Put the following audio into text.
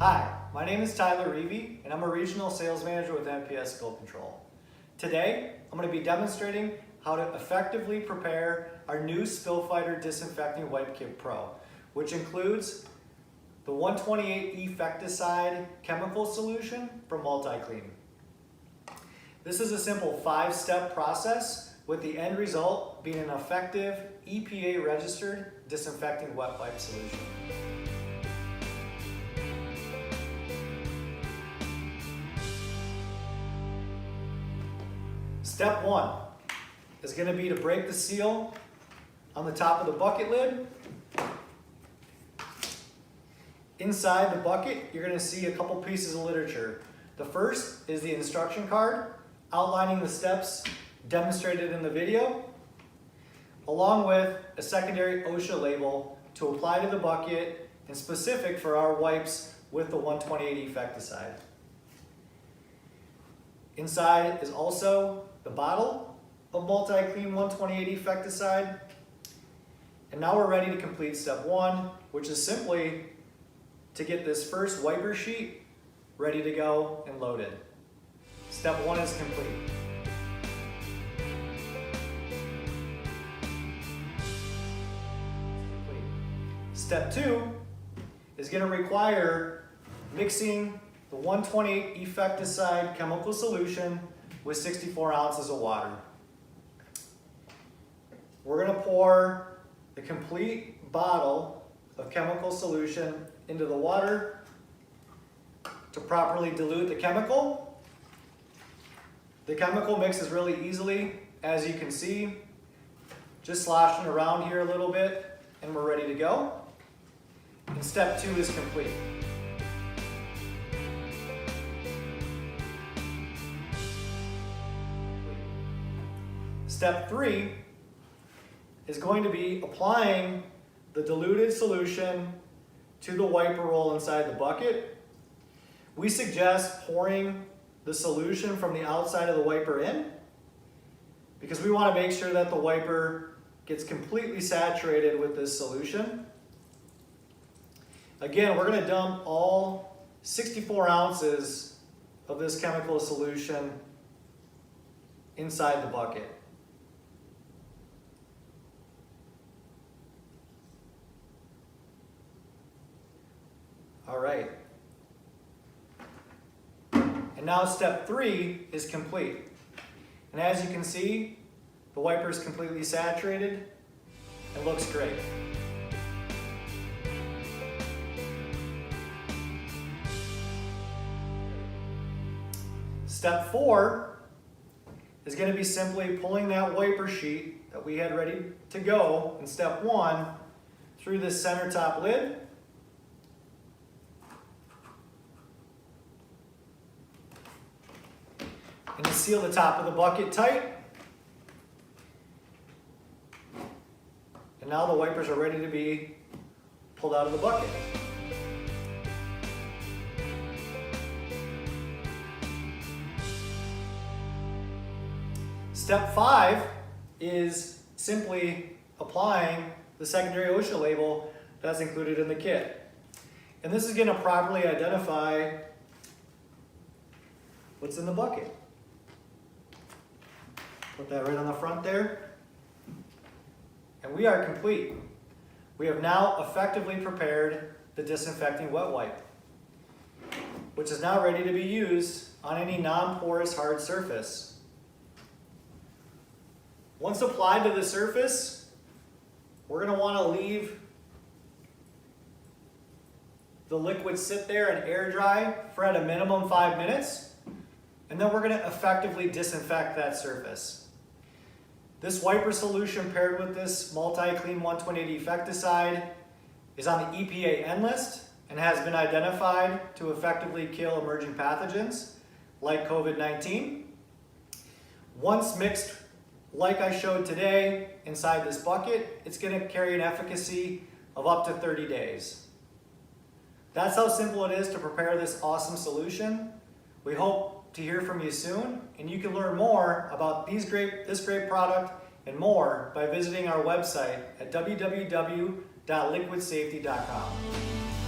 Hi, my name is Tyler Reevy, and I'm a Regional Sales Manager with NPS Spill Control. Today, I'm going to be demonstrating how to effectively prepare our new Spill Fighter Disinfecting Wipe Kit Pro, which includes the 128 Effecticide chemical solution from MultiClean. This is a simple 5-step process with the end result being an effective EPA-registered disinfecting wet wipe solution. Step 1 is going to be to break the seal on the top of the bucket lid. Inside the bucket, you're going to see a couple pieces of literature. The first is the instruction card outlining the steps demonstrated in the video, along with a secondary OSHA label to apply to the bucket and specific for our wipes with the 128 Effecticide. Inside is also the bottle of MultiClean 128 Effecticide. And now we're ready to complete step 1, which is simply to get this first wiper sheet ready to go and loaded. Step 1 is complete. Step 2 is going to require mixing the 128 Effecticide chemical solution with 64 ounces of water. We're going to pour the complete bottle of chemical solution into the water to properly dilute the chemical. The chemical mixes really easily, as you can see, just sloshing around here a little bit, and we're ready to go. And step 2 is complete. Step 3 is going to be applying the diluted solution to the wiper roll inside the bucket. We suggest pouring the solution from the outside of the wiper in because we want to make sure that the wiper gets completely saturated with this solution. Again, we're going to dump all 64 ounces of this chemical solution inside the bucket. All right. And now step 3 is complete. And as you can see, the wiper is completely saturated and looks great. Step 4 is going to be simply pulling that wiper sheet that we had ready to go in step 1 through this center top lid. And to seal the top of the bucket tight. And now the wipers are ready to be pulled out of the bucket. Step 5 is simply applying the secondary OSHA label that's included in the kit. And this is going to properly identify what's in the bucket. Put that right on the front there. And we are complete. We have now effectively prepared the disinfecting wet wipe, which is now ready to be used on any non-porous hard surface. Once applied to the surface, we're going to want to leave the liquid sit there and air dry for at a minimum 5 minutes, and then we're going to effectively disinfect that surface. This wiper solution paired with this MultiClean 128 Effecticide is on the EPA N list and has been identified to effectively kill emerging pathogens like COVID-19. Once mixed like I showed today inside this bucket, it's going to carry an efficacy of up to 30 days. That's how simple it is to prepare this awesome solution. We hope to hear from you soon, and you can learn more about this great product and more by visiting our website at www.liquidsafety.com.